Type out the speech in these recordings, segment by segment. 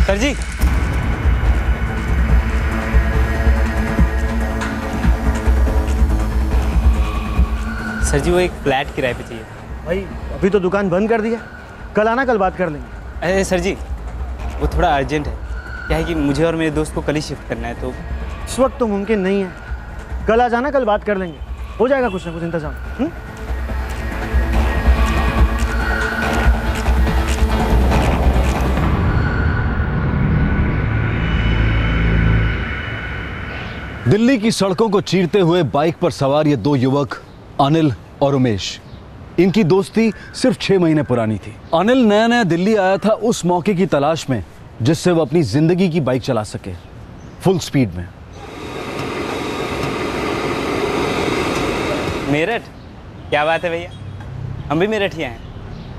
Sir जी, sir जी वो एक flat किराए पे चाहिए। भाई अभी तो दुकान बंद कर दिया, कल आना, कल बात कर लेंगे। अरे सर जी वो थोड़ा अर्जेंट है। क्या है कि मुझे और मेरे दोस्त को कल ही शिफ्ट करना है, तो इस वक्त तो मुमकिन नहीं है, कल आ जाना, कल बात कर लेंगे, हो जाएगा कुछ ना कुछ इंतजाम। दिल्ली की सड़कों को चीरते हुए बाइक पर सवार ये दो युवक अनिल और उमेश, इनकी दोस्ती सिर्फ 6 महीने पुरानी थी। अनिल नया नया दिल्ली आया था उस मौके की तलाश में जिससे वो अपनी जिंदगी की बाइक चला सके फुल स्पीड में। मेरठ, क्या बात है भैया, हम भी मेरठिया हैं,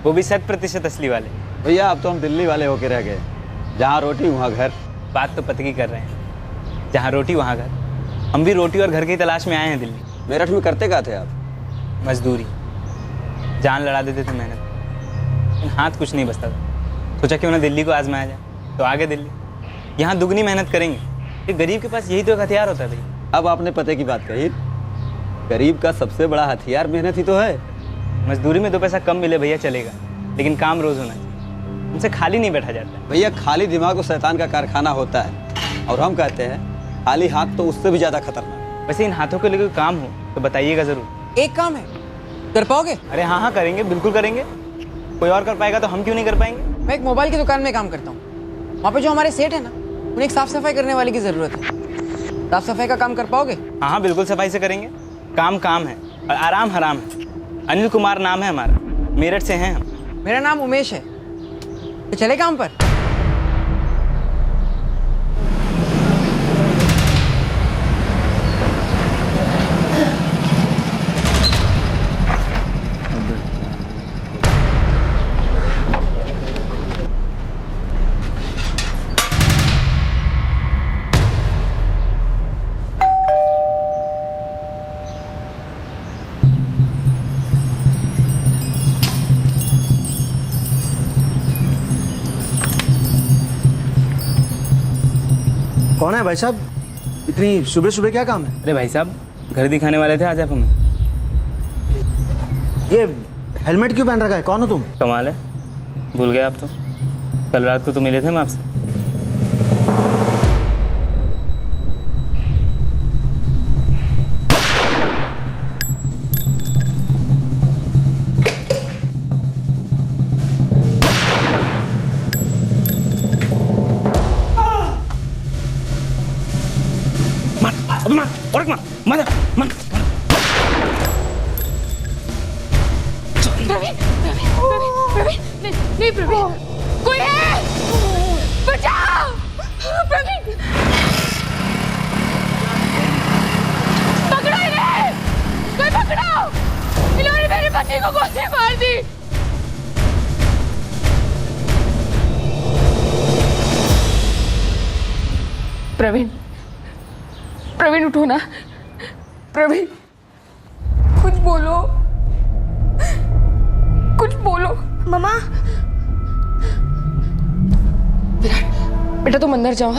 वो भी 100% असली वाले। भैया अब तो हम दिल्ली वाले होके रह गए, जहाँ रोटी वहाँ घर। बात तो पतकी कर रहे हैं, जहाँ रोटी वहाँ घर। हम भी रोटी और घर की तलाश में आए हैं दिल्ली। मेरठ में करते क्या थे आप? मजदूरी, जान लड़ा देते थे मेहनत, लेकिन हाथ कुछ नहीं बचता था। सोचा क्यों ना दिल्ली को आजमाया जाए, तो आगे दिल्ली। यहाँ दुगनी मेहनत करेंगे, कि गरीब के पास यही तो एक हथियार होता है भैया। अब आपने पते की बात कही, गरीब का सबसे बड़ा हथियार मेहनत ही तो है। मजदूरी में 2 पैसा कम मिले भैया चलेगा, लेकिन काम रोज होना चाहिए, उनसे खाली नहीं बैठा जाता। भैया खाली दिमाग तो शैतान का कारखाना होता है, और हम कहते हैं खाली हाथ तो उससे भी ज्यादा खतरनाक। वैसे इन हाथों के लिए कोई काम हो तो बताइएगा जरूर। एक काम है, कर पाओगे? अरे हाँ हाँ करेंगे, बिल्कुल करेंगे। कोई और कर पाएगा तो हम क्यों नहीं कर पाएंगे। मैं एक मोबाइल की दुकान में काम करता हूँ, वहाँ पे जो हमारे सेठ है ना, उन्हें एक साफ सफाई करने वाले की जरूरत है। साफ सफाई का काम कर पाओगे? हाँ हाँ बिल्कुल सफाई से करेंगे। काम काम है और आराम हराम है। अनिल कुमार नाम है हमारा, मेरठ से हैं हम। मेरा नाम उमेश है, तो चले काम पर। कौन है भाई साहब, इतनी सुबह सुबह क्या काम है? अरे भाई साहब, घर दिखाने वाले थे आज आप हमें। ये हेलमेट क्यों पहन रखा है, कौन हो तुम? कमाल है, भूल गए आप तो। कल रात को तो मिले थे हम आपसे। नहीं प्रवीण, कोई है, बचाओ प्रवीण, पकड़ो इन्हें, कोई पकड़ो, इन्होंने मेरे पति को गोली मार दी। प्रवीण, प्रवीण उठो ना, प्रवीण कुछ बोलो, कुछ बोलो। मम्मा, विराट बेटा तुम अंदर जाओ,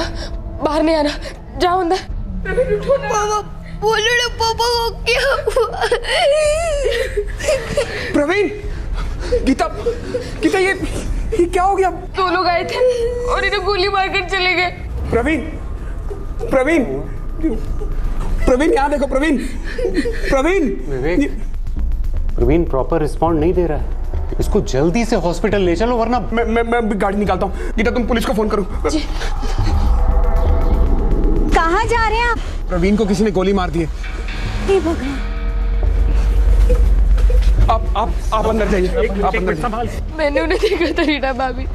बाहर नहीं आना, जाओ अंदर। प्रवीण उठो ना। मामा बोलो ना, पापा को क्या हुआ? प्रवीण, गीता, गीता ये क्या हो गया? 2 लोग आए थे और इन्हें गोली मारकर चले गए। प्रवीण, प्रवीण, प्रवीण यहाँ देखो, प्रवीण, प्रवीण। प्रवीण प्रॉपर रिस्पॉन्ड नहीं दे रहा है, इसको जल्दी से हॉस्पिटल ले चलो वरना। मैं भी गाड़ी निकालता हूँ। गीता तुम पुलिस को फोन करो। कहाँ जा रहे हैं आप? प्रवीण को किसी ने गोली मार दी है। हे भगवान। आप अंदर जाइए, आप अंदर जाइए। मैंने उन्हें देखा था रीना भाभी,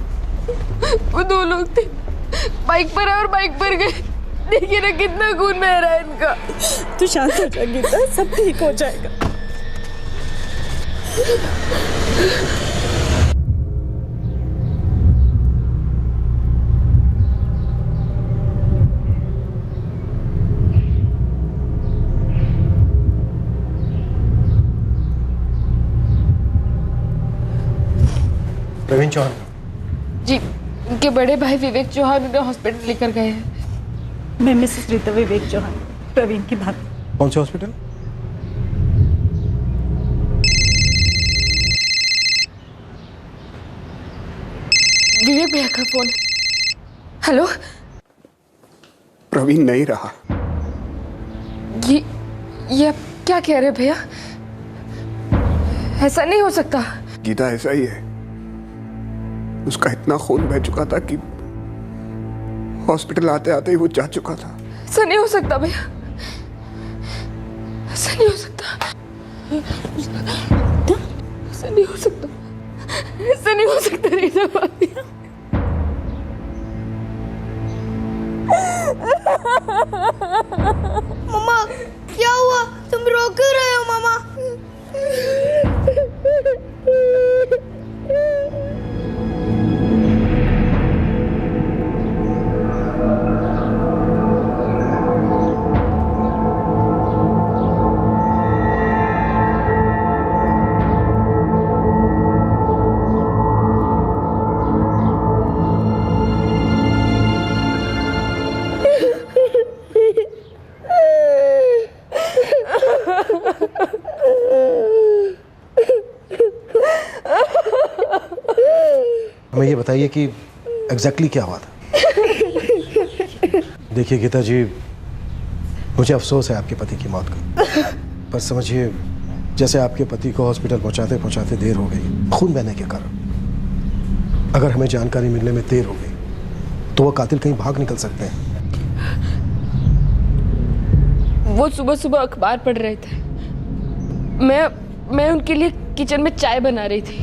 वो 2 लोग थे, बाइक पर आए और बाइक पर गए। देखिए ना कितना खून बह रहा है इनका। तू शांत हो जा गीता, सब ठीक हो जाएगा। प्रवीण चौहान जी उनके बड़े भाई विवेक चौहान उन्हें हॉस्पिटल लेकर गए हैं। मैं मिसेस रीता विवेक चौहान, प्रवीण की भाभी। कौन से हॉस्पिटल? विवेक भैया का फोन। हेलो। प्रवीण नहीं रहा। ये आप क्या कह रहे हैं भैया? ऐसा नहीं हो सकता। गीता, ऐसा ही है। उसका इतना खून बह चुका था कि हॉस्पिटल आते आते ही वो जा चुका था। ऐसा नहीं हो सकता भैया, ऐसा नहीं हो सकता, ऐसा नहीं हो सकता, ऐसा नहीं हो सकता रीता भाभी। मम्मा क्या हुआ? तुम रो क्यों रहे हो मामा? हमें ये बताइए कि एग्जैक्टली क्या हुआ था। देखिए गीता जी, मुझे अफसोस है आपके पति की मौत का, पर समझिए जैसे आपके पति को हॉस्पिटल पहुंचाते पहुंचाते देर हो गई खून बहने के कारण, अगर हमें जानकारी मिलने में देर हो गई तो वो कातिल कहीं भाग निकल सकते हैं। वो सुबह सुबह अखबार पढ़ रहे थे, मैं उनके लिए किचन में चाय बना रही थी,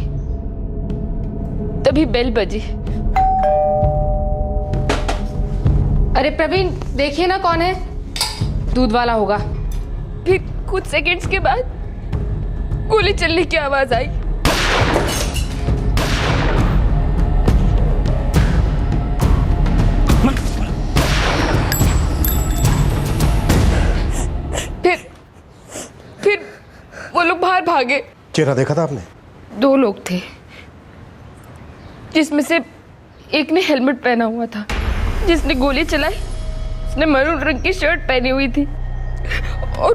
तभी बेल बजी। अरे प्रवीण, देखिए ना कौन है। दूध वाला होगा। फिर कुछ सेकंड्स के बाद गोली चलने की आवाज आई। फिर वो लोग बाहर भागे। चेहरा देखा था आपने? 2 लोग थे, जिसमें से एक ने हेलमेट पहना हुआ था। जिसने गोली चलाई उसने मैरून रंग की शर्ट पहनी हुई थी और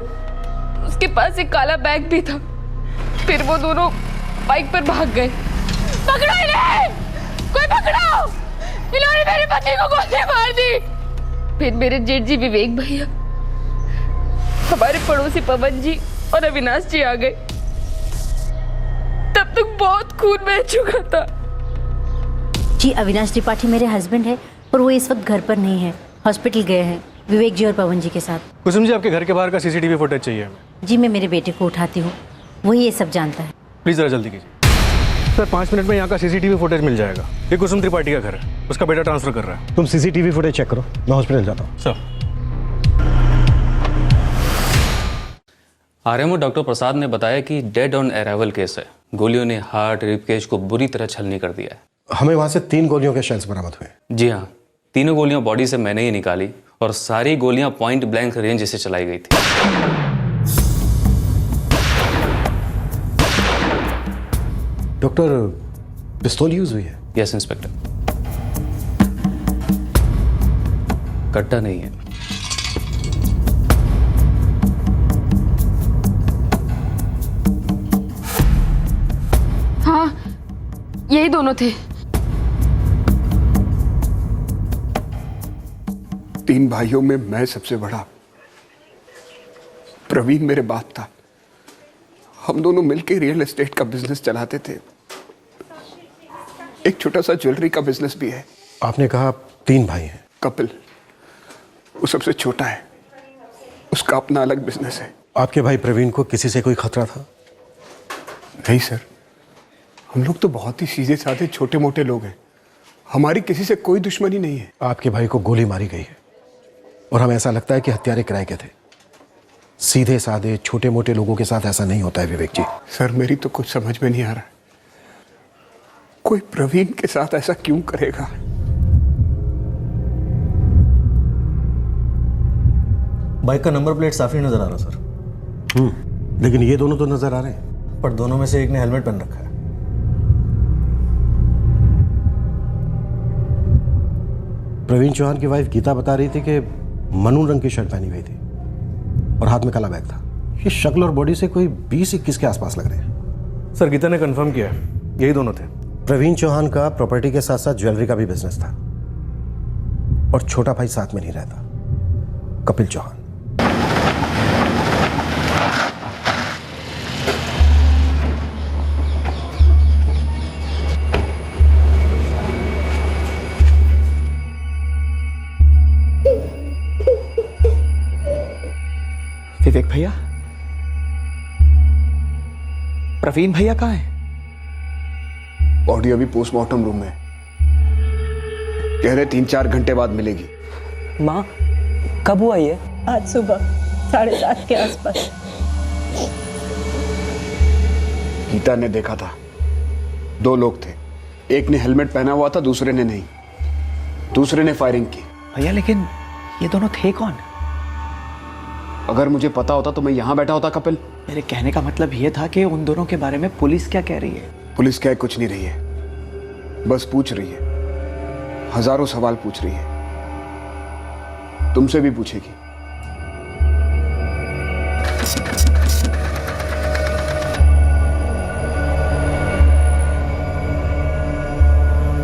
उसके पास एक काला बैग भी था। फिर वो दोनों बाइक पर भाग गए। पकड़ो इन्हें! कोई पकड़ो! इन्होंने मेरे पति को गोली मार दी। फिर मेरे जेठ जी विवेक भैया, हमारे पड़ोसी पवन जी और अविनाश जी आ गए। तब तक बहुत खून बह चुका था। जी, अविनाश त्रिपाठी मेरे हस्बैंड है और वो इस वक्त घर पर नहीं है, हॉस्पिटल गए हैं विवेक जी और पवन जी के साथ। कुसुम जी, आपके घर के बाहर का सीसीटीवी फुटेज चाहिए हमें। जी, मैं मेरे बेटे को उठाती हूँ, वही ये सब जानता है। प्लीज़ ज़रा जल्दी कीजिए सर। 5 मिनट में यहाँ का सीसीटीवी फुटेज मिल जाएगा। ये कुसुम त्रिपाठी का घर है, उसका बेटा ट्रांसफर कर रहा है। तुम सीसीटीवी फुटेज चेक करो, मैं हॉस्पिटल जाता हूँ। सर। आरएमओ डॉक्टर प्रसाद ने बताया कि डेड ऑन अराइवल केस है। गोलियों ने हार्ट रिबकेज को बुरी तरह छलनी कर दिया है। हमें वहां से 3 गोलियों के शेल्स बरामद हुए। जी हाँ, तीनों गोलियां बॉडी से मैंने ही निकाली और सारी गोलियां पॉइंट ब्लैंक रेंज से चलाई गई थी। डॉक्टर, पिस्तौल यूज हुई है? Yes inspector. कट्टा नहीं है। हाँ, यही दोनों थे। 3 भाइयों में मैं सबसे बड़ा। प्रवीण मेरे बाप था। हम दोनों मिलकर रियल एस्टेट का बिजनेस चलाते थे। एक छोटा सा ज्वेलरी का बिजनेस भी है। आपने कहा 3 भाई हैं। कपिल, वो सबसे छोटा है, उसका अपना अलग बिजनेस है। आपके भाई प्रवीण को किसी से कोई खतरा था? नहीं सर, हम लोग तो बहुत ही सीधे साधे छोटे मोटे लोग हैं। हमारी किसी से कोई दुश्मनी नहीं है। आपके भाई को गोली मारी गई है और हमें ऐसा लगता है कि हत्यारे किराए के थे। सीधे साधे छोटे मोटे लोगों के साथ ऐसा नहीं होता है विवेक जी। सर, मेरी तो कुछ समझ में नहीं आ रहा। कोई प्रवीण के साथ ऐसा क्यों करेगा? बाइक का नंबर प्लेट साफ ही नजर आ रहा सर। लेकिन ये दोनों तो नजर आ रहे हैं। पर दोनों में से एक ने हेलमेट पहन रखा है। प्रवीण चौहान की वाइफ गीता बता रही थी कि मरून रंग की शर्ट पहनी हुई थी और हाथ में काला बैग था। ये शक्ल और बॉडी से कोई 20-21 के आसपास लग रहे हैं। सर गीता ने कंफर्म किया, यही दोनों थे। प्रवीण चौहान का प्रॉपर्टी के साथ साथ ज्वेलरी का भी बिजनेस था और छोटा भाई साथ में नहीं रहता, कपिल चौहान। विवेक भैया, प्रवीण भैया कहाँ है? बॉडी अभी पोस्टमार्टम रूम में है। कह रहे 3-4 घंटे बाद मिलेगी। माँ कब हुआ ये? आज सुबह 7:30 के आसपास। गीता ने देखा था, 2 लोग थे, एक ने हेलमेट पहना हुआ था, दूसरे ने नहीं। दूसरे ने फायरिंग की। भैया लेकिन ये दोनों थे कौन? अगर मुझे पता होता तो मैं यहां बैठा होता कपिल। मेरे कहने का मतलब ये था कि उन दोनों के बारे में पुलिस क्या कह रही है? पुलिस क्या कुछ नहीं रही है, बस पूछ रही है, हजारों सवाल पूछ रही है, तुमसे भी पूछेगी।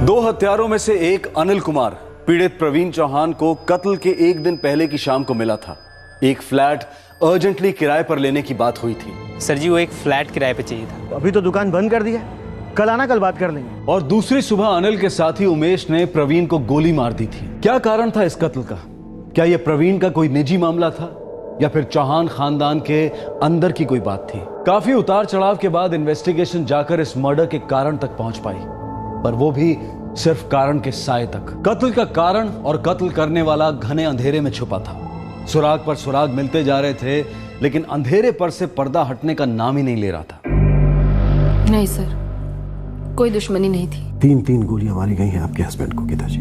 दो हत्यारों में से एक अनिल कुमार पीड़ित प्रवीण चौहान को कत्ल के एक दिन पहले की शाम को मिला था। एक फ्लैट अर्जेंटली किराए पर लेने की बात हुई थी। सर जी वो एक फ्लैट किराए पे चाहिए था। अभी तो दुकान बंद कर दी है, कल आना, कल बात कर लेंगे। और दूसरी सुबह अनिल के साथी उमेश ने प्रवीण को गोली मार दी थी। क्या कारण था इस कत्ल का? क्या यह प्रवीण का कोई निजी मामला था या फिर चौहान खानदान के अंदर की कोई बात थी? काफी उतार चढ़ाव के बाद इन्वेस्टिगेशन जाकर इस मर्डर के कारण तक पहुंच पाई, पर वो भी सिर्फ कारण के साए तक। कत्ल का कारण और कत्ल करने वाला घने अंधेरे में छुपा था। सुराग पर सुराग मिलते जा रहे थे, लेकिन अंधेरे पर से पर्दा हटने का नाम ही नहीं ले रहा था। नहीं सर, कोई दुश्मनी नहीं थी। 3 गोलियां मारी गई हैं आपके हस्बैंड को गीता जी।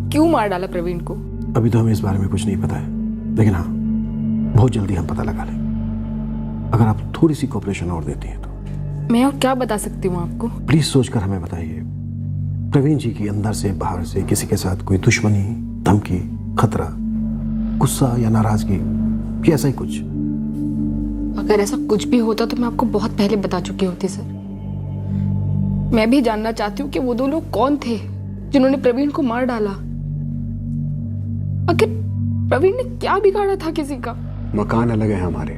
क्यों मार डाला प्रवीण को? अभी तो हमें इस बारे में कुछ नहीं पता है, लेकिन हाँ बहुत जल्दी हम पता लगा लेंगे। अगर आप थोड़ी सी कोऑपरेशन और देती हैं तो। मैं और क्या बता सकती हूँ आपको? प्लीज सोचकर हमें बताइए, प्रवीण जी की अंदर से बाहर से किसी के साथ कोई दुश्मनी, धमकी, खतरा, गुस्सा या नाराजगी या ऐसा ही कुछ? अगर ऐसा कुछ भी होता तो मैं आपको बहुत पहले बता चुकी होती सर। मैं भी जानना चाहती हूँ कि वो 2 लोग कौन थे जिन्होंने प्रवीण को मार डाला। आखिर प्रवीण ने क्या बिगाड़ा था किसी का? मकान अलग है हमारे,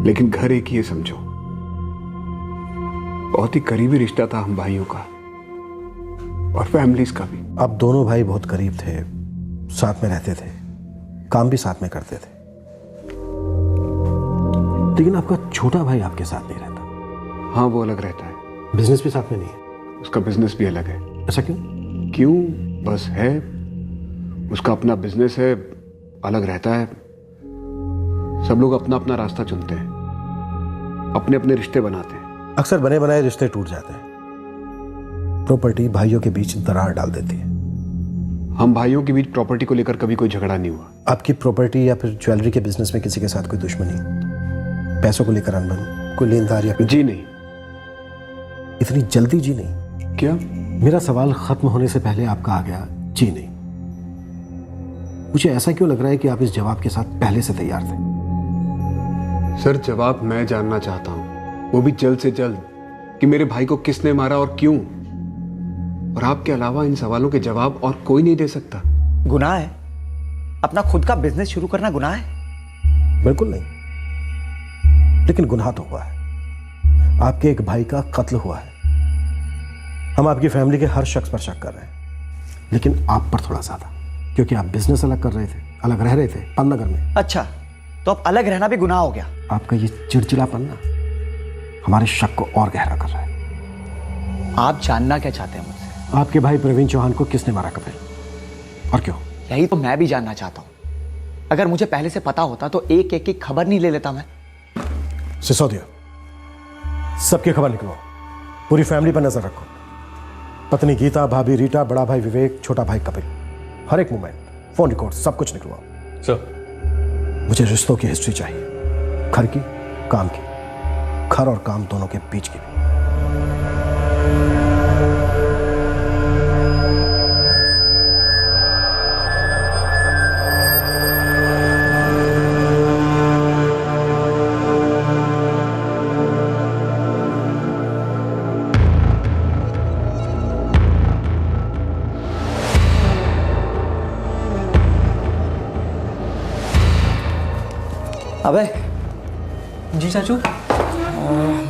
लेकिन घर एक ही है समझो। बहुत ही करीबी रिश्ता था हम भाइयों का और फैमिलीज का भी। आप दोनों भाई बहुत करीब थे, साथ में रहते थे, काम भी साथ में करते थे, लेकिन आपका छोटा भाई आपके साथ नहीं रहता। हाँ वो अलग रहता है। बिजनेस भी साथ में नहीं है? उसका बिजनेस भी अलग है। ऐसा क्यों? क्यों? बस है, उसका अपना बिजनेस है, अलग रहता है। सब लोग अपना अपना रास्ता चुनते हैं, अपने अपने रिश्ते बनाते हैं। अक्सर बने बनाए रिश्ते टूट जाते हैं, प्रॉपर्टी भाइयों के बीच दरार डाल देती है। हम भाइयों के बीच प्रॉपर्टी को लेकर कभी कोई झगड़ा नहीं हुआ। आपकी प्रॉपर्टी या फिर ज्वेलरी के बिजनेस में किसी के साथ कोई दुश्मनी, पैसों को लेकर अनबन, कोई लेनदार या जी नहीं। इतनी जल्दी जी नहीं? क्या? मेरा सवाल खत्म होने से पहले आपका आ गया जी नहीं। मुझे ऐसा क्यों लग रहा है कि आप इस जवाब के साथ पहले से तैयार थे? सर जवाब मैं जानना चाहता हूं, वो भी जल्द से जल्द, कि मेरे भाई को किसने मारा और क्यों। और आपके अलावा इन सवालों के जवाब और कोई नहीं दे सकता। गुनाह है? अपना खुद का बिजनेस शुरू करना गुनाह है? बिल्कुल नहीं, लेकिन गुनाह तो हुआ है। आपके एक भाई का कत्ल हुआ है। हम आपकी फैमिली के हर शख्स पर शक कर रहे हैं, लेकिन आप पर थोड़ा ज्यादा, क्योंकि आप बिजनेस अलग कर रहे थे, अलग रह रहे थे पन्नागर में। अच्छा, तो अब अलग रहना भी गुनाह हो गया? आपका ये चिड़चिड़ापन ना हमारे शक को और गहरा कर रहा है। आप जानना क्या चाहते हैं मुझसे? आपके भाई प्रवीण चौहान को किसने मारा कपिल, और क्यों? यही तो मैं भी जानना चाहता हूं। अगर मुझे पहले से पता होता तो एक एक की खबर नहीं ले लेता मैं। सिसोदिया, सबकी खबर निकलवाओ, पूरी फैमिली पर नजर रखो। पत्नी गीता, भाभी रीटा, बड़ा भाई विवेक, छोटा भाई कपिल, हर एक मोमेंट, फोन रिकॉर्ड, सब कुछ निकलवाओ। सर मुझे रिश्तों की हिस्ट्री चाहिए, घर की, काम की, घर और काम दोनों के बीच की भी। अबे जी चाचू,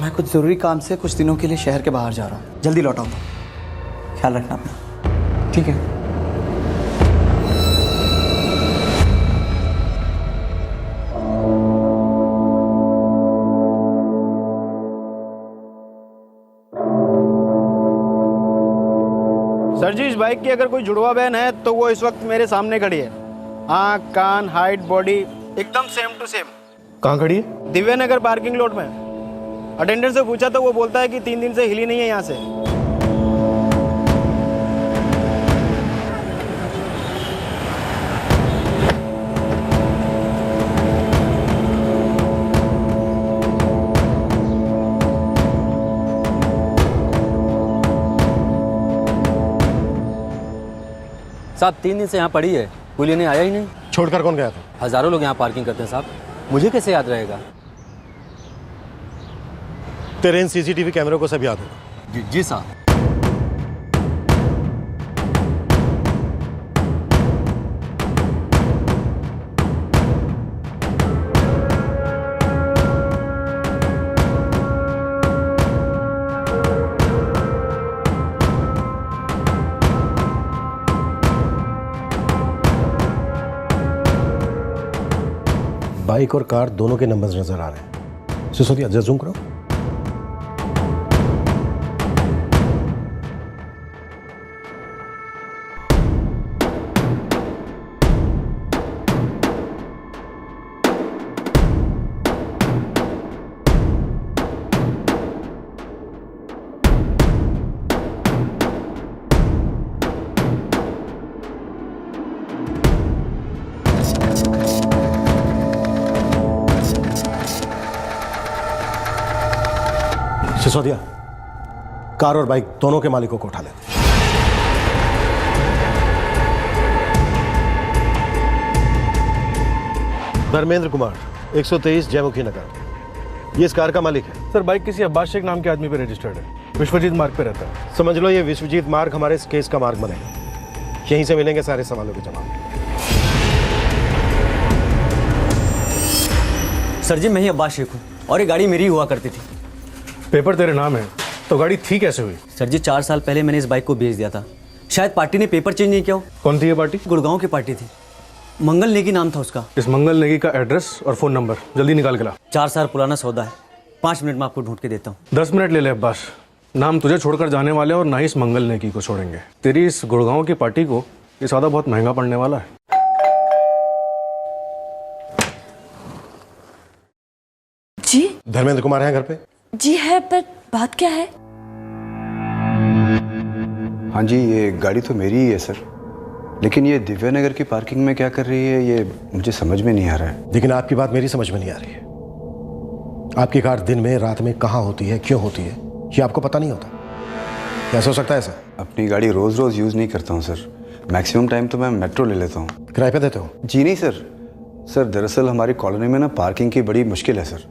मैं कुछ ज़रूरी काम से कुछ दिनों के लिए शहर के बाहर जा रहा हूँ, जल्दी लौट आऊँगा। ख्याल रखना अपना। ठीक है। सर जी, इस बाइक की अगर कोई जुड़वा बहन है तो वो इस वक्त मेरे सामने खड़ी है। आँख, कान, हाइट, बॉडी एकदम सेम टू सेम। कहाँ खड़ी है? दिव्या नगर पार्किंग लॉट में। अटेंडेंट से पूछा तो वो बोलता है कि 3 दिन से हिली नहीं है यहाँ से। साहब 3 दिन से यहाँ पड़ी है, कोई लेने आया ही नहीं। छोड़कर कौन गया था? हजारों लोग यहाँ पार्किंग करते हैं साहब, मुझे कैसे याद रहेगा? तेरे इन सीसीटीवी कैमरों को सब याद होगा। जी साहब। बाइक और कार दोनों के नंबर्स नजर आ रहे हैं। सिसोदिया जरा जूम करो। सिसोदिया, कार और बाइक दोनों के मालिकों को उठा लेते। धर्मेंद्र कुमार, 123 जयमुखी नगर, ये इस कार का मालिक है। सर बाइक किसी अब्बास शेख नाम के आदमी पे रजिस्टर्ड है, विश्वजीत मार्ग पे रहता है। समझ लो ये विश्वजीत मार्ग हमारे इस केस का मार्ग बनेगा। यहीं से मिलेंगे सारे सवालों के जवाब। सर जी मैं ही अब्बास शेख हूँ और ये गाड़ी मेरी हुआ करती थी। पेपर तेरे नाम है तो गाड़ी थी कैसे हुई? सर जी 4 साल पहले मैंने इस बाइक को बेच दिया था, शायद पार्टी ने पेपर चेंज नहीं किया हो। कौन थी ये पार्टी? गुड़गांव की पार्टी थी, मंगल नेगी नाम था उसका। इस मंगल नेगी का एड्रेस और फोन नंबर जल्दी निकाल के ला। 4 साल पुराना सौदा है, 5 मिनट में आपको ढूंढ के देता हूँ। 10 मिनट ले ले अब्बास, नाम तुझे छोड़कर जाने वाले और ना ही इस मंगल नेगी को छोड़ेंगे। तेरी इस गुड़गांव की पार्टी को ये सौदा बहुत महंगा पड़ने वाला है। जी धर्मेंद्र कुमार है घर पे? जी है, पर बात क्या है? हाँ जी, ये गाड़ी तो मेरी ही है सर, लेकिन ये दिव्या नगर की पार्किंग में क्या कर रही है ये मुझे समझ में नहीं आ रहा है। लेकिन आपकी बात मेरी समझ में नहीं आ रही है। आपकी कार दिन में रात में कहाँ होती है, क्यों होती है, ये आपको पता नहीं होता। कैसे हो सकता है ऐसा? अपनी गाड़ी रोज रोज यूज नहीं करता हूँ सर, मैक्सिमम टाइम तो मैं मेट्रो ले लेता हूँ। किराए पे देते हो? जी नहीं सर, दरअसल हमारी कॉलोनी में ना पार्किंग की बड़ी मुश्किल है सर,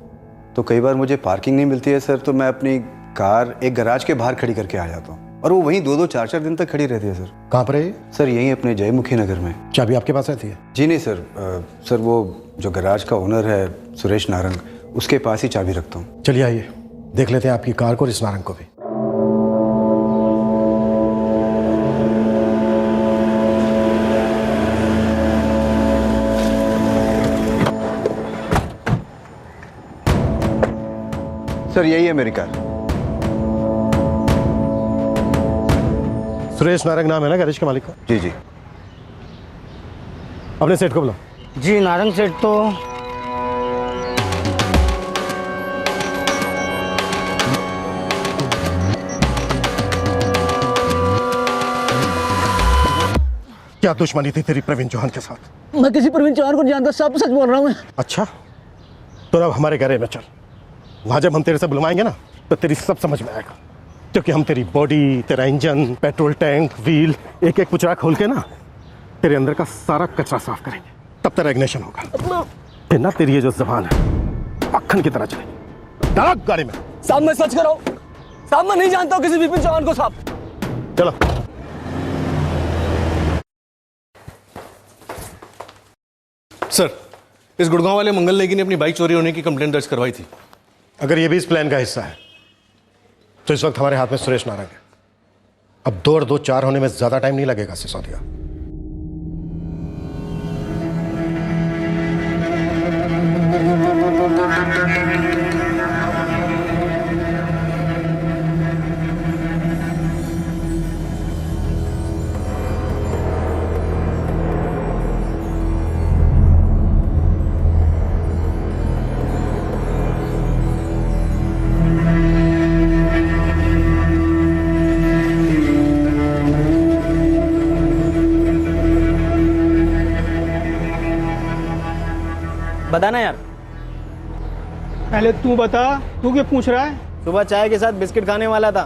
तो कई बार मुझे पार्किंग नहीं मिलती है सर, तो मैं अपनी कार एक गैराज के बाहर खड़ी करके आ जाता हूँ और वो वहीं 2-2, 4-4 दिन तक खड़ी रहती है सर। कहाँ पर है? सर यहीं अपने जयमुखी नगर में। चाबी आपके पास रहती है? जी नहीं सर, सर वो जो गैराज का ओनर है सुरेश नारंग, उसके पास ही चाबी रखता हूँ। चलिए आइए देख लेते हैं आपकी कार को और इस नारंग को भी। सर यही है मेरी कार। सुरेश नारंग नाम है ना गैरेज के मालिक का? जी जी। अपने सेठ को बुलाओ। जी नारंग सेठ तो क्या दुश्मनी थी तेरी प्रवीण चौहान के साथ? मैं किसी प्रवीण चौहान को नहीं जानता, सब सच बोल रहा हूँ मैं। अच्छा तो अब हमारे गैरेज में चल, वहां जब हम तेरे से बुलवाएंगे ना तो तेरी सब समझ में आएगा, क्योंकि हम तेरी बॉडी, तेरा इंजन, पेट्रोल टैंक, व्हील, एक एक पुचरा खोल के ना तेरे अंदर का सारा कचरा साफ करेंगे, तब तेरा इग्निशन होगा। फिर ना तेरी ये जो जबान है मक्खन की तरह चलेगी। डाल गाड़ी में। साहब मैं सच कर रहा हूँ, साहब मैं नहीं जानता हूँ किसी विपिन चौहान को साहब। चलो सर इस गुड़गांव वाले मंगल नेगी ने अपनी बाइक चोरी होने की कंप्लेंट दर्ज करवाई थी। अगर ये भी इस प्लान का हिस्सा है तो इस वक्त हमारे हाथ में सुरेश नारंग है। अब 2 और 2 4 होने में ज्यादा टाइम नहीं लगेगा सिसोदिया। बता ना यार। पहले तू बता, तू क्यों पूछ रहा है? सुबह चाय के साथ बिस्किट खाने वाला था,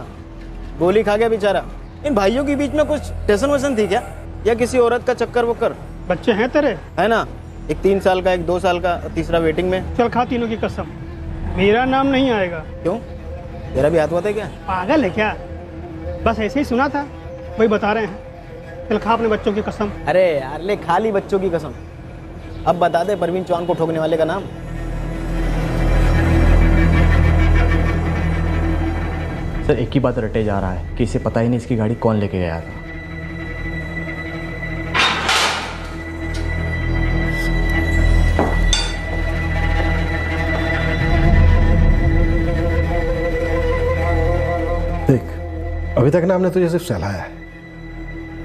गोली खा गया बेचारा। इन भाइयों के बीच में कुछ टेंशन वेशन थी क्या, या किसी औरत का चक्कर वक्कर? बच्चे हैं तेरे? है ना, एक 3 साल का, एक 2 साल का, तीसरा वेटिंग में। चल खा तीनों की कसम, मेरा नाम नहीं आएगा। क्यों, तेरा भी हाथ हुआ था क्या? पागल है क्या? बस ऐसे ही सुना था, वही बता रहे हैं। चल खा अपने बच्चों की कसम। अरे यार ले, खा ली बच्चों की कसम। अब बता दे परवीन चौहान को ठोकने वाले का नाम। सर एक ही बात रटे जा रहा है कि इसे पता ही नहीं इसकी गाड़ी कौन लेके गया था। देख, अभी तक ना हमने तुझे सिर्फ सहलाया है,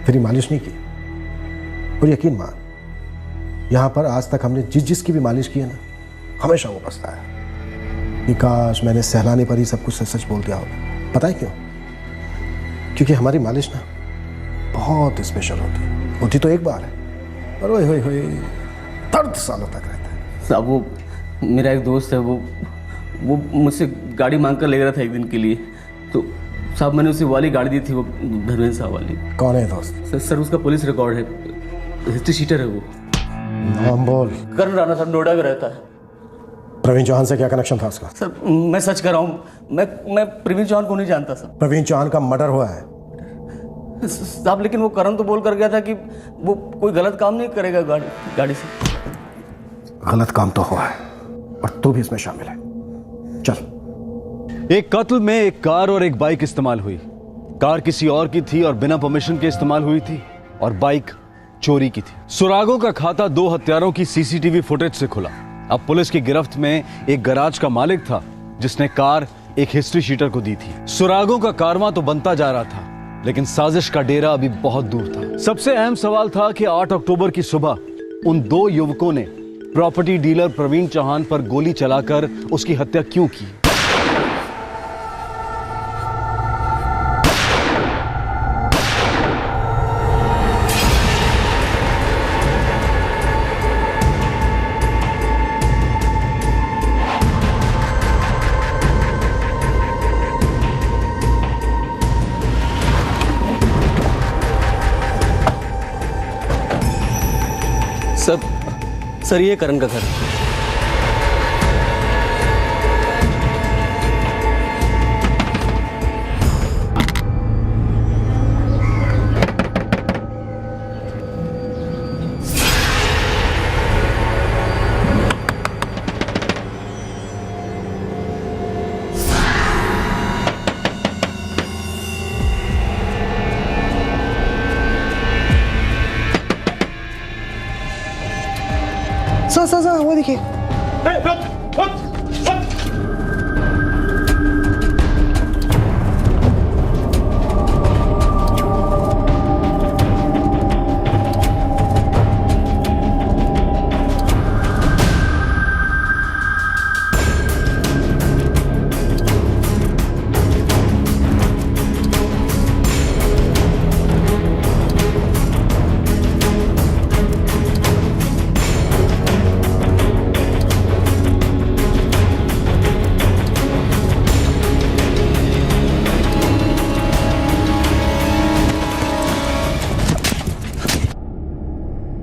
तेरी मालिश नहीं की। और यकीन मान, यहां पर आज तक हमने जिसकी भी मालिश की है ना, हमेशा वो पछता है कि काश मैंने सहलाने पर ही सब कुछ सच बोल दिया होता। पता है क्यों? क्योंकि हमारी मालिश ना बहुत स्पेशल होती तो एक बार है, और ओए होए होए दर्द सालों तक रहता है। साहब वो मेरा एक दोस्त है, वो मुझसे गाड़ी मांग कर ले रहा था एक दिन के लिए, तो साहब मैंने उसे वाली गाड़ी दी थी, वो धर्मेंद्र साहब वाली। कौन है दोस्त? सर उसका पुलिस रिकॉर्ड है, हिस्ट्री शीटर है वो। नाम बोल। कर्ण राणा साहब, नोएडा में रहता है। प्रवीण चौहान से क्या कनेक्शन था उसका? सर मैं सच कर रहा हूँ, मैं प्रवीण चौहान को नहीं जानता सर। प्रवीण चौहान का मर्डर हुआ है साहब, लेकिन वो करण तो बोल कर गया था कि वो कोई गलत काम नहीं करेगा गाड़ी से। गलत काम तो हुआ है और तू भी इसमें शामिल है। चल। एक कत्ल में एक कार और एक बाइक इस्तेमाल हुई। कार किसी और की थी और बिना परमिशन के इस्तेमाल हुई थी, और बाइक चोरी की थी। सुरागों का खाता 2 हत्यारों की सीसीटीवी फुटेज से खुला। अब पुलिस की गिरफ्त में एक गैराज का मालिक था जिसने कार एक हिस्ट्री शीटर को दी थी। सुरागों का कारवां तो बनता जा रहा था, लेकिन साजिश का डेरा अभी बहुत दूर था। सबसे अहम सवाल था कि 8 अक्टूबर की सुबह उन 2 युवकों ने प्रॉपर्टी डीलर प्रवीण चौहान पर गोली चलाकर उसकी हत्या क्यों की। सर ये करण का घर। सर वो देखिए।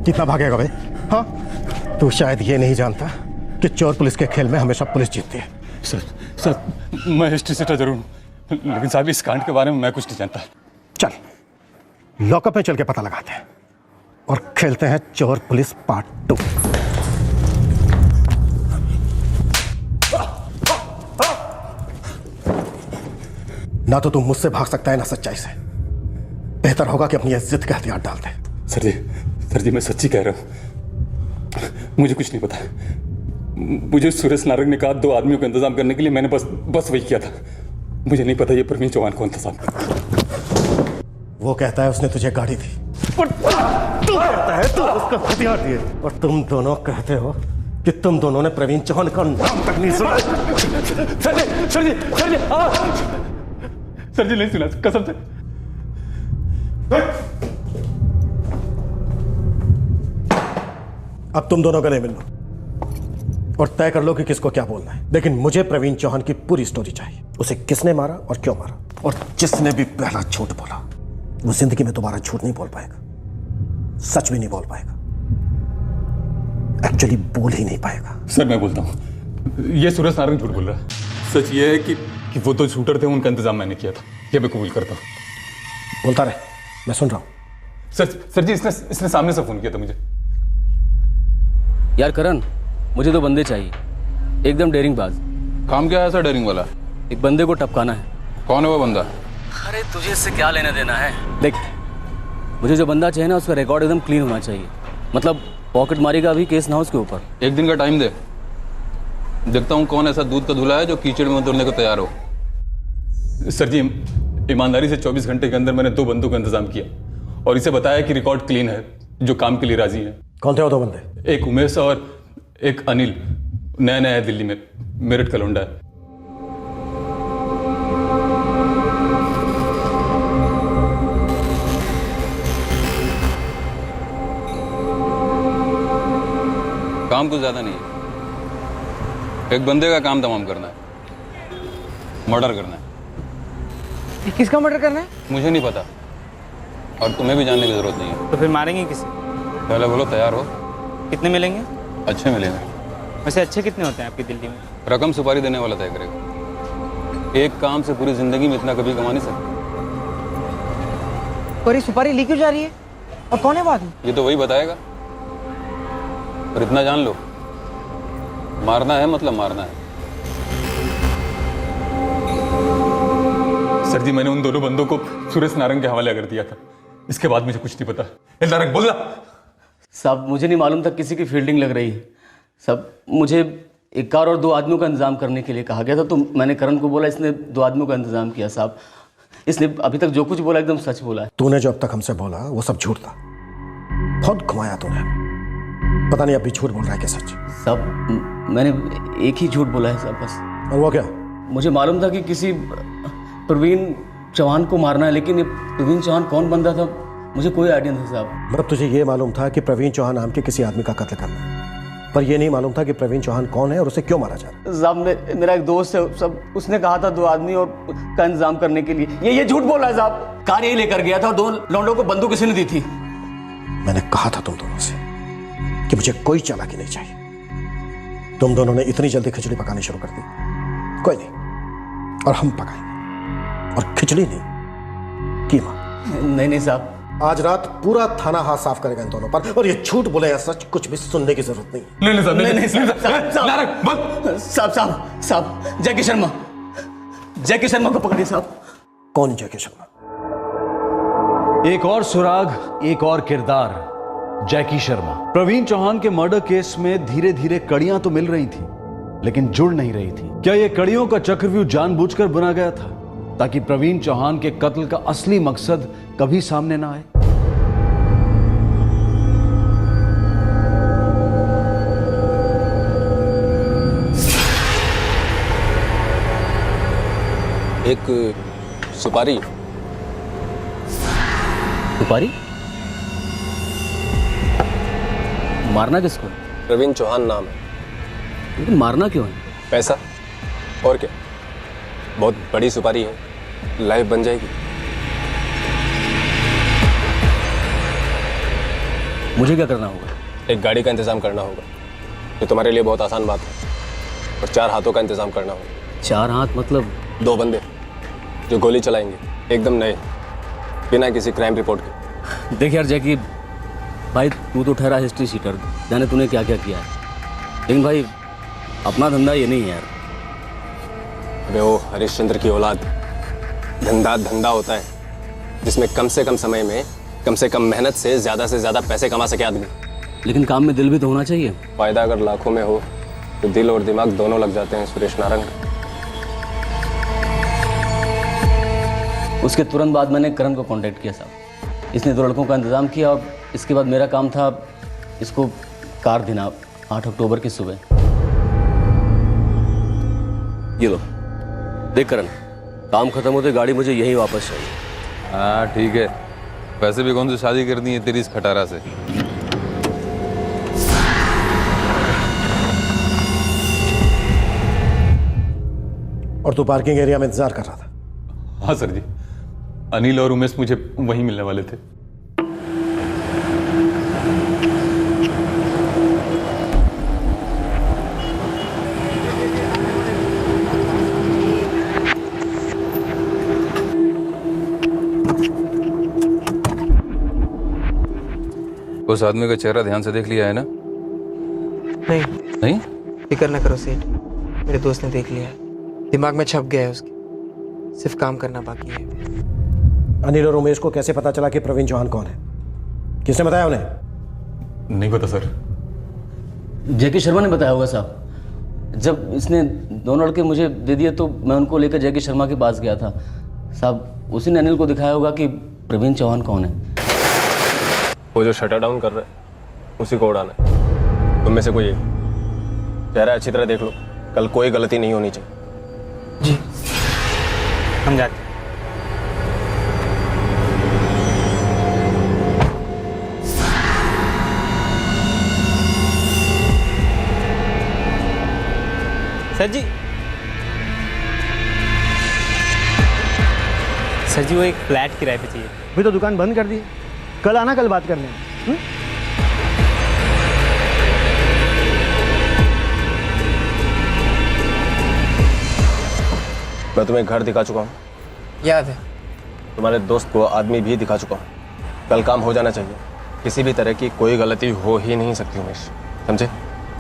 कितना भागेगा भाई? हाँ, तू शायद ये नहीं जानता कि चोर पुलिस के खेल में हमेशा पुलिस जीतती है। सर मैं हिस्ट्री सीटर जरूर हूँ, लेकिन साहब इस कांड के बारे में मैं कुछ नहीं जानता। चल लॉकअप में चल के पता लगाते हैं और खेलते हैं चोर पुलिस पार्ट 2। ना तो तुम मुझसे भाग सकता है ना सच्चाई से। बेहतर होगा कि अपनी इज्जत का हथियार डाल दे। सर जी मैं सच्ची कह रहा हूँ, मुझे कुछ नहीं पता। मुझे सुरेश नारंग ने कहा 2 आदमियों का इंतजाम करने के लिए, मैंने बस वही किया था। मुझे नहीं पता ये प्रवीण चौहान को इंतजाम कर। वो कहता है उसने तुझे गाड़ी दी और तू कहता है तू उसका हथियार दिए, और तुम दोनों कहते हो कि तुम दोनों ने प्रवीण चौहान का नाम तक नहीं सुना। सर जी नहीं सुना, कसम से। अब तुम दोनों गले मिल लो और तय कर लो कि किसको क्या बोलना है। लेकिन मुझे प्रवीण चौहान की पूरी स्टोरी चाहिए। उसे किसने मारा और क्यों मारा, और जिसने भी पहला झूठ बोला वो जिंदगी में दोबारा झूठ नहीं बोल पाएगा, सच भी नहीं बोल पाएगा, एक्चुअली बोल ही नहीं पाएगा। सर मैं बोलता हूँ, ये सुरेश नारंग झूठ बोल रहा है। सच ये है कि वो 2 शूटर थे, उनका इंतजाम मैंने किया था। ये मैं कबूल करता हूँ। बोलता रहे, मैं सुन रहा हूँ। सर जी इसने सामने से फोन किया था मुझे। यार करण, मुझे 2 बंदे चाहिए, एकदम डेयरिंग बाज। काम क्या है सर डेयरिंग वाला? एक बंदे को टपकाना है। कौन है वो बंदा? अरे तुझे इससे क्या लेना देना है? देख, मुझे जो बंदा चाहिए ना उसका रिकॉर्ड एकदम क्लीन होना चाहिए। मतलब पॉकेट मारी का अभी केस ना हो उसके ऊपर। 1 दिन का टाइम दे, देखता हूँ कौन ऐसा दूध का धुला है जो कीचड़ में उतरने को तैयार हो। सर जी ईमानदारी से 24 घंटे के अंदर मैंने 2 बंदों का इंतजाम किया और इसे बताया कि रिकॉर्ड क्लीन है, जो काम के लिए राजी है। कौन थे वो 2 बंदे? एक उमेश और एक अनिल, नया है दिल्ली में, मेरठ का लौंडा है। काम कुछ ज्यादा नहीं है, एक बंदे का काम तमाम करना है, मर्डर करना है। किसका मर्डर करना है? मुझे नहीं पता और तुम्हें भी जानने की जरूरत नहीं है। तो फिर मारेंगे किसे? पहले बोलो तैयार हो। कितने मिलेंगे? अच्छे मिलेंगे। वैसे अच्छे कितने होते हैं आपकी दिल्ली में? रकम सुपारी देने वाला तय करेगा। एक काम से पूरी जिंदगी में इतना कभी कमा नहीं सकते। पर ये सुपारी ली क्यों जा रही है और कौन है वो आदमी? ये तो वही बताएगा, पर इतना जान लो, मारना है मतलब मारना है। सर जी मैंने उन दोनों बंदों को सुरेश नारंग के हवाले कर दिया था, इसके बाद मुझे कुछ नहीं पता। नारंग बोलना। साहब मुझे नहीं मालूम था किसी की फील्डिंग लग रही है। सब मुझे एक कार और 2 आदमियों का इंतजाम करने के लिए कहा गया था, तो मैंने करण को बोला, इसने 2 आदमियों का इंतजाम किया। साहब इसने अभी तक जो कुछ बोला एकदम सच बोला है। तूने जो अब तक हमसे बोला वो सब झूठ था, बहुत घुमाया तूने, पता नहीं अब भी झूठ बोल रहा है कि सच? साहब मैंने एक ही झूठ बोला है साहब बस। और वो क्या? मुझे मालूम था कि किसी प्रवीण चौहान को मारना है, लेकिन ये प्रवीण चौहान कौन बंदा था मुझे कोई आइडिया नहीं था साहब। मतलब तुझे ये मालूम था कि प्रवीण चौहान नाम के किसी आदमी का कत्ल करना है, पर ये नहीं मालूम था कि प्रवीण चौहान कौन है और उसे क्यों मारा जा रहा है? साहब मेरा एक दोस्त है, सब उसने कहा था 2 आदमी और का इंतजाम करने के लिए। ये झूठ बोल रहा है साहब। कार यही लेकर गया था और 2 लौंडों को बंदूक किसी ने दी थी। मैंने कहा था तुम दोनों से कि मुझे कोई चालाकी नहीं चाहिए। तुम दोनों ने इतनी जल्दी खिचड़ी पकानी शुरू कर दी। कोई नहीं, और हम पकाएंगे, और खिचड़ी नहीं कीमा। नहीं साहब, आज रात पूरा थाना हाथ साफ करेगा इन दोनों पर, और ये झूठ बोले या सच कुछ भी सुनने की जरूरत नहीं। साहब जैकी शर्मा को पकड़िए साहब। कौन जैकी शर्मा? एक और सुराग, एक और किरदार, जैकी शर्मा। प्रवीण चौहान के मर्डर केस में धीरे धीरे कड़ियां तो मिल रही थी, लेकिन जुड़ नहीं रही थी। क्या यह कड़ियों का चक्रव्यूह जानबूझकर बुना गया था ताकि प्रवीण चौहान के कत्ल का असली मकसद कभी सामने ना आए? एक सुपारी। सुपारी? मारना किसको? प्रवीण चौहान नाम है। लेकिन मारना क्यों है? पैसा, और क्या। बहुत बड़ी सुपारी है, लाइफ बन जाएगी। मुझे क्या करना होगा? एक गाड़ी का इंतजाम करना होगा, जो तुम्हारे लिए बहुत आसान बात है, और 4 हाथों का इंतजाम करना होगा। 4 हाथ मतलब? 2 बंदे जो गोली चलाएंगे, एकदम नए, बिना किसी क्राइम रिपोर्ट के। देख यार जैकी भाई, तू तो ठहरा हिस्ट्री शीटर, जाने तूने क्या क्या किया है, लेकिन भाई अपना धंधा ये नहीं है यार। अबे वो हरिश्चंद्र की औलाद धंधा धंधा होता है जिसमें कम से कम समय में कम से कम मेहनत से ज़्यादा पैसे कमा सके आदमी। लेकिन काम में दिल भी तो होना चाहिए। फायदा अगर लाखों में हो तो दिल और दिमाग दोनों लग जाते हैं सुरेश नारंग। उसके तुरंत बाद मैंने करण को कांटेक्ट किया साहब। इसने 2 लड़कों का इंतजाम किया और इसके बाद मेरा काम था इसको कार देना 8 अक्टूबर की सुबह। ये लो देख करण, काम खत्म होते गाड़ी मुझे यहीं वापस चाहिए। हाँ ठीक है, वैसे भी कौन सी शादी करनी है तेरी इस खटारा से। और तू पार्किंग एरिया में इंतजार कर रहा था? हाँ सर जी, अनिल और उमेश मुझे वहीं मिलने वाले थे। उस आदमी का चेहरा ध्यान से देख लिया है ना? नहीं नहीं? फिक्र ना करो सेठ, मेरे दोस्त ने देख लिया है, दिमाग में छप गया है उसके, सिर्फ काम करना बाकी है। अनिल और उमेश को कैसे पता चला कि प्रवीण चौहान कौन है? किसने बताया उन्हें? नहीं पता सर। जैकी शर्मा ने बताया होगा साहब। जब इसने 2 लड़के मुझे दे दिए तो मैं उनको लेकर जैकी शर्मा के पास गया था साहब। उसी ने अनिल को दिखाया होगा कि प्रवीण चौहान कौन है। वो जो शटर डाउन कर रहा है उसी को उड़ाना है। तुम में से कोई एक चेहरा अच्छी तरह देख लो, कल कोई गलती नहीं होनी चाहिए। जी हम जाते। सर जी, सर जी वो एक फ्लैट किराए पे चाहिए। अभी तो दुकान बंद कर दी, कल आना, कल बात कर लेंगे। मैं तुम्हें घर दिखा चुका हूँ, याद है? तुम्हारे दोस्त को आदमी भी दिखा चुका हूँ। कल काम हो जाना चाहिए, किसी भी तरह की कोई गलती हो ही नहीं सकती उमेश, समझे?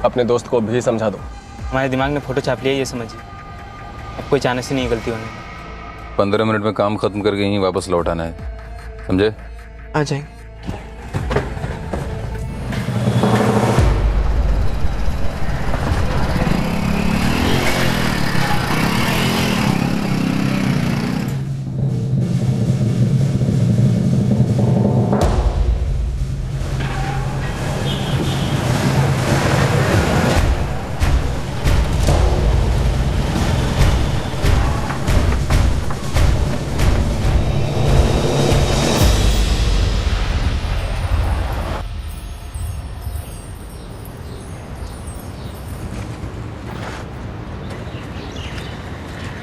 अपने दोस्त को भी समझा दो। हमारे दिमाग ने फोटो छाप लिया, ये समझिए। अब कोई चांस ही नहीं गलती होने का। 15 मिनट में काम खत्म करके यहीं वापस लौट आना है, समझे? आ जाएंगे।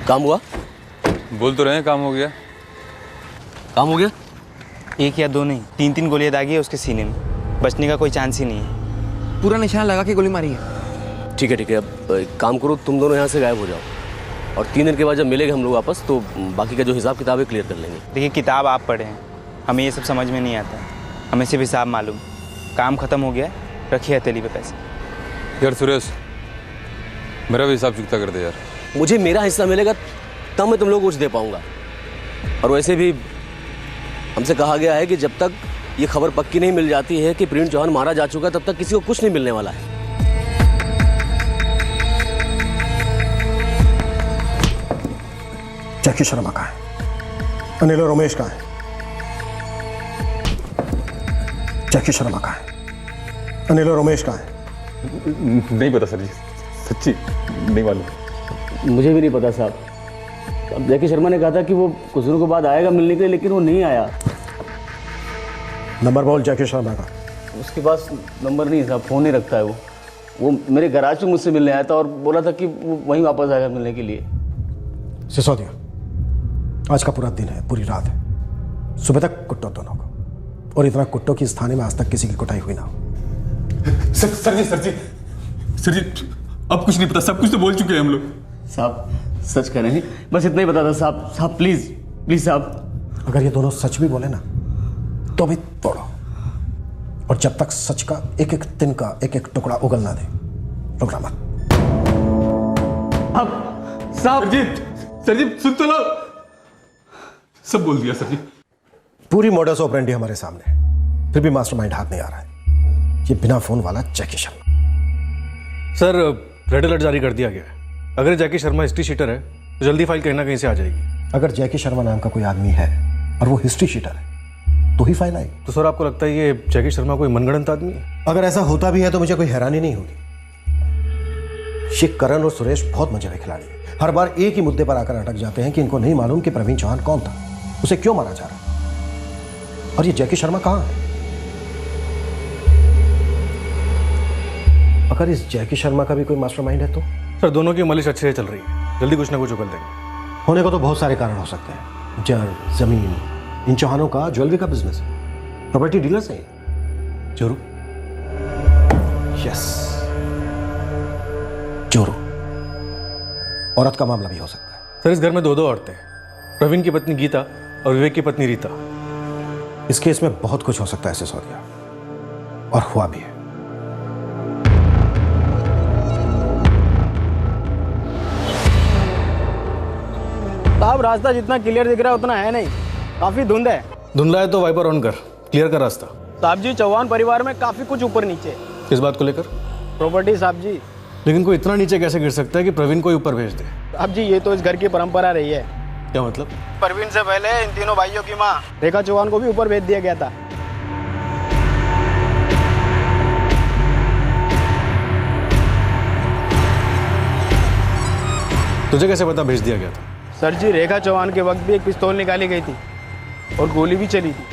काम हुआ? बोल तो रहे हैं काम हो गया। काम हो गया? 1 या 2 नहीं, 3 गोलियां दागी है उसके सीने में, बचने का कोई चांस ही नहीं है। पूरा निशाना लगा के गोली मारी है। ठीक है, अब एक काम करो, तुम दोनों यहाँ से गायब हो जाओ और 3 दिन के बाद जब मिलेंगे हम लोग वापस तो बाकी का जो हिसाब किताब है क्लियर कर लेंगे। देखिए किताब आप पढ़े हैं, हमें ये सब समझ में नहीं आता, हमें सिर्फ हिसाब मालूम। काम खत्म हो गया, रखिए हथेली पे पैसे। यार सुरेश, मेरा भी हिसाब चुकता कर दे यार। मुझे मेरा हिस्सा मिलेगा तब मैं तुम लोगों को कुछ दे पाऊंगा। और वैसे भी हमसे कहा गया है कि जब तक ये खबर पक्की नहीं मिल जाती है कि प्रवीण चौहान मारा जा चुका है तब तक किसी को कुछ नहीं मिलने वाला है। जैकी शर्मा कहाँ है? अनिल और उमेश कहाँ है? जैकी शर्मा कहाँ है? अनिल और उमेश कहाँ है? नहीं पता सर जी, सच्ची नहीं मालूम। मुझे भी नहीं पता साहब। अब जैकी शर्मा ने कहा था कि वो कुछ दिनों के बाद आएगा मिलने के लिए, लेकिन वो नहीं आया। नंबर बोल जैकी शर्मा का। उसके पास नंबर नहीं साहब, फ़ोन नहीं रखता है वो मेरे गैराज में मुझसे मिलने आया था और बोला था कि वो वहीं वापस आएगा मिलने के लिए। सिसोदिया, आज का पूरा दिन है, पूरी रात है, सुबह तक कुट्टो दोनों को, और इतना कुट्टो की इस थाने में आज तक किसी की कुटाई हुई ना हो। सर जी अब कुछ नहीं पता, सब कुछ तो बोल चुके हैं हम लोग। साहब सच कह रहे हैं, बस इतना ही पता था साहब। प्लीज साहब। अगर ये दोनों सच भी बोले ना तो भी तोड़ो, और जब तक सच का एक एक दिन का एक एक टुकड़ा उगल ना दे रुकना मत। अब साहब सर जी सुन तो लो। सब बोल दिया सर जी। पूरी मॉडस ऑपरेंडी हमारे सामने है, फिर भी मास्टरमाइंड हाथ नहीं आ रहा है। ये बिना फोन वाला जैकी शर्मा। सर रेड अलर्ट जारी कर दिया गया है। अगर जैकी शर्मा हिस्ट्री शीटर है तो जल्दी फाइल कहीं ना कहीं से आ जाएगी। अगर जैकी शर्मा नाम का कोई आदमी है और वो हिस्ट्री शीटर है तो ही फाइल आएगी। तो सर आपको लगता है ये जैकी शर्मा कोई मनगढ़ंत आदमी है? अगर ऐसा होता भी है तो मुझे कोई हैरानी नहीं होगी। ये करण और सुरेश बहुत मजेदार खिलाड़ी हैं। हर बार एक ही मुद्दे पर आकर अटक जाते हैं कि इनको नहीं मालूम कि प्रवीण चौहान कौन था, उसे क्यों मारा जा रहा है, और ये जैकी शर्मा कहां है। अगर इस जैकी शर्मा का भी कोई मास्टरमाइंड है तो? सर दोनों की मालिश अच्छे से चल रही है, जल्दी कुछ ना कुछ उगल देंगे। होने को तो बहुत सारे कारण हो सकते हैं, जमीन, इन चौहानों का ज्वेलरी का बिजनेस है, प्रॉपर्टी डीलर्स हैं। जोरू? यस, जोरू। औरत का मामला भी हो सकता है। सर इस घर में दो औरतें हैं, प्रवीण की पत्नी गीता और विवेक की पत्नी रीता। इस केस में बहुत कुछ हो सकता है सिसोदिया, और हुआ भी है। साहब रास्ता जितना क्लियर दिख रहा है उतना है नहीं, काफी धुंध है। धुंधला है तो वाइपर ऑन कर, क्लियर कर रास्ता। साहब जी चौहान परिवार में काफी कुछ ऊपर नीचे। किस बात को लेकर? प्रॉपर्टी साहब जी। लेकिन कोई इतना नीचे कैसे गिर सकता है कि प्रवीण को ऊपर भेज दे? साहब जी ये तो इस घर की परंपरा रही है। क्या मतलब? प्रवीण से पहले इन तीनों भाइयों की माँ रेखा चौहान को भी ऊपर भेज दिया गया था। तुझे कैसे पता भेज दिया गया था? सर जी रेखा चौहान के वक्त भी एक पिस्तौल निकाली गई थी और गोली भी चली थी।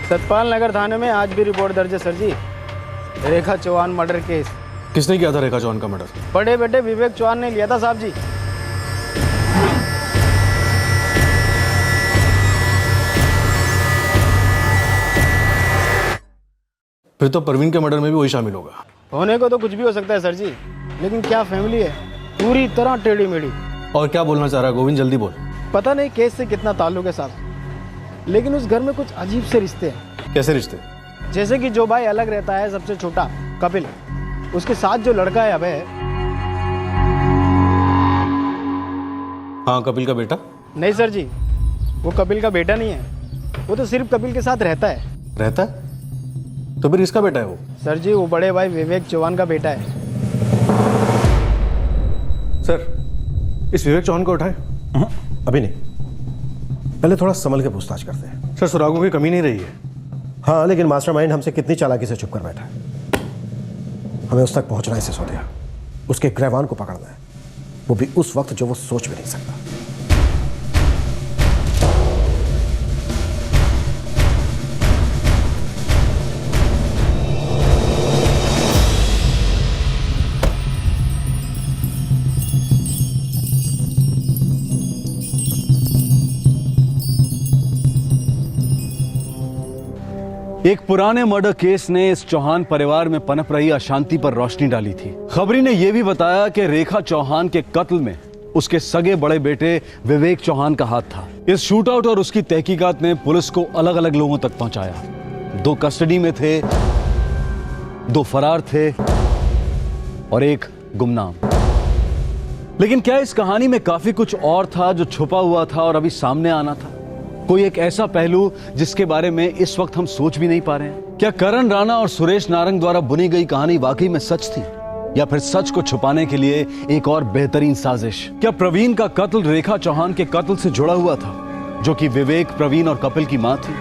सतपाल नगर थाने में आज भी रिपोर्ट दर्ज है सर जी, रेखा चौहान मर्डर केस। किसने किया था रेखा चौहान का मर्डर? बड़े बेटे विवेक चौहान ने लिया था साहब जी। फिर तो प्रवीण के मर्डर में भी वही शामिल होगा। होने को तो कुछ भी हो सकता है सर जी, लेकिन क्या फैमिली है, पूरी तरह टेढ़ी मेढ़ी। और क्या बोलना चाह रहा है गोविंद, जल्दी बोल। पता नहीं केस से कितना ताल्लुक है साहब, लेकिन उस घर में कुछ अजीब से रिश्ते हैं। कैसे रिश्ते? जैसे कि जो भाई अलग रहता है सबसे छोटा कपिल, उसके साथ जो लड़का है अभय। हाँ कपिल का बेटा? नहीं सर जी, वो कपिल का बेटा नहीं है, वो तो सिर्फ कपिल के साथ रहता है। रहता है? तो फिर इसका बेटा है वो? सर जी वो बड़े भाई विवेक चौहान का बेटा है। सर इस विवेक चौहान को उठाए? अभी नहीं, पहले थोड़ा संभल के पूछताछ करते हैं। सर सुरागों की कमी नहीं रही है। हाँ लेकिन मास्टरमाइंड हमसे कितनी चालाकी से चुप कर बैठा है। हमें उस तक पहुंचना है सिसोदिया, उसके ग्रहवान को पकड़ना है, वो भी उस वक्त जो वो सोच भी नहीं सकता। एक पुराने मर्डर केस ने इस चौहान परिवार में पनप रही अशांति पर रोशनी डाली थी। खबरी ने यह भी बताया कि रेखा चौहान के कत्ल में उसके सगे बड़े बेटे विवेक चौहान का हाथ था। इस शूटआउट और उसकी तहकीकात ने पुलिस को अलग अलग लोगों तक पहुंचाया। 2 कस्टडी में थे, 2 फरार थे और 1 गुमनाम। लेकिन क्या इस कहानी में काफी कुछ और था जो छुपा हुआ था और अभी सामने आना था? कोई एक ऐसा पहलू जिसके बारे में इस वक्त हम सोच भी नहीं पा रहे हैं? क्या करण राणा और सुरेश नारंग द्वारा बुनी गई कहानी वाकई में सच थी, या फिर सच को छुपाने के लिए एक और बेहतरीन साजिश? क्या प्रवीण का कत्ल रेखा चौहान के कत्ल से जुड़ा हुआ था, जो कि विवेक, प्रवीण और कपिल की मां थी?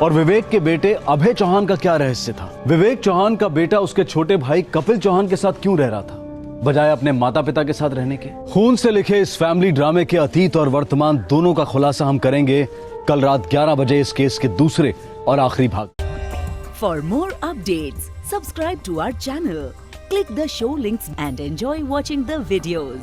और विवेक के बेटे अभय चौहान का क्या रहस्य था? विवेक चौहान का बेटा उसके छोटे भाई कपिल चौहान के साथ क्यों रह रहा था, बजाय अपने माता पिता के साथ रहने के? खून से लिखे इस फैमिली ड्रामे के अतीत और वर्तमान दोनों का खुलासा हम करेंगे कल रात 11 बजे इस केस के दूसरे और आखिरी भाग। For more updates subscribe to our channel, click the show links and enjoy watching the videos.